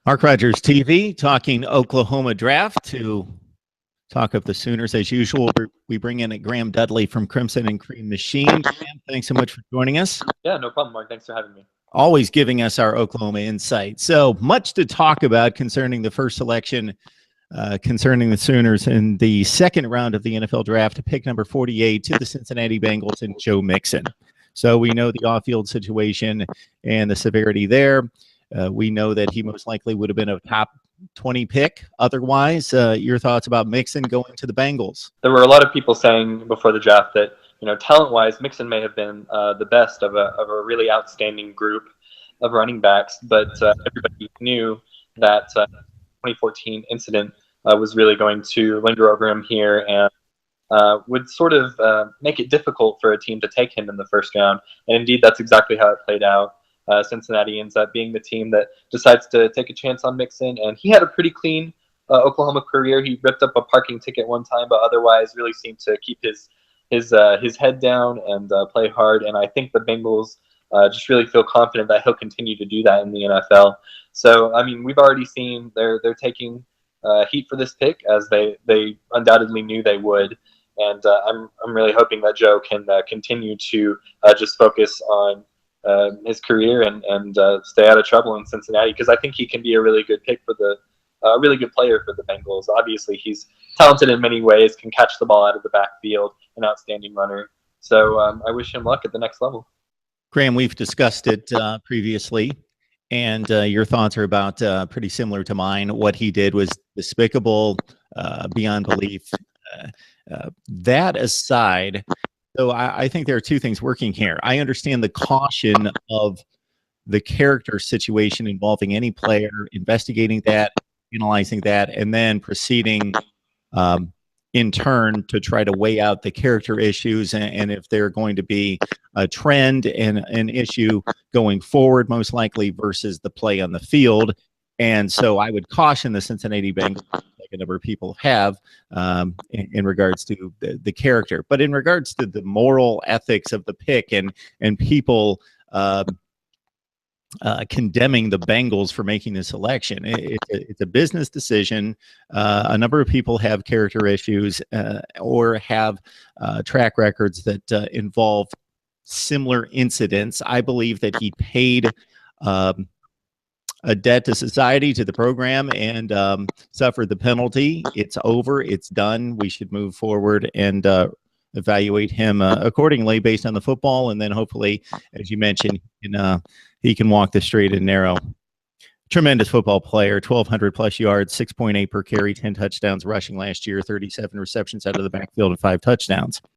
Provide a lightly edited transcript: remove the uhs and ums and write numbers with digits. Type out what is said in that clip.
Mark Rogers TV talking Oklahoma draft. To talk of the Sooners as usual, we bring in a Graham Dudley from Crimson and Cream Machine. Graham, thanks so much for joining us. Yeah, no problem, Mark. Thanks for having me. Always giving us our Oklahoma insight. So much to talk about concerning the first selection, concerning the Sooners in the second round of the NFL draft, pick number 48 to the Cincinnati Bengals and Joe Mixon. So we know the off-field situation and the severity there. We know that he most likely would have been a top 20 pick. Otherwise, your thoughts about Mixon going to the Bengals? There were a lot of people saying before the draft that, talent-wise, Mixon may have been the best of a really outstanding group of running backs, but everybody knew that 2014 incident was really going to linger over him here and would sort of make it difficult for a team to take him in the first round. And indeed, that's exactly how it played out. Cincinnati ends up being the team that decides to take a chance on Mixon, and he had a pretty clean Oklahoma career. He ripped up a parking ticket one time, but otherwise really seemed to keep his head down and play hard. And I think the Bengals just really feel confident that he'll continue to do that in the NFL. So I mean, we've already seen they're taking heat for this pick, as they undoubtedly knew they would. And I'm really hoping that Joe can continue to just focus on his career and stay out of trouble in Cincinnati, because I think he can be a really good pick for really good player for the Bengals. Obviously, he's talented in many ways, can catch the ball out of the backfield, an outstanding runner. So I wish him luck at the next level. Graham, we've discussed it previously, and your thoughts are about pretty similar to mine. What he did was despicable, beyond belief. That aside, so I think there are two things working here. I understand the caution of the character situation involving any player, investigating that, analyzing that, and then proceeding in turn to try to weigh out the character issues and if they're going to be a trend and an issue going forward, most likely, versus the play on the field. And so I would caution the Cincinnati Bengals, like a number of people have, in regards to the character. But in regards to the moral ethics of the pick and people condemning the Bengals for making this selection, it's a business decision. A number of people have character issues or have track records that involve similar incidents. I believe that he paid a debt to society, to the program, and suffered the penalty. It's over. It's done. We should move forward and evaluate him accordingly based on the football. And then hopefully, as you mentioned, he can walk the straight and narrow. Tremendous football player, 1,200 plus yards, 6.8 per carry, 10 touchdowns rushing last year, 37 receptions out of the backfield, and 5 touchdowns.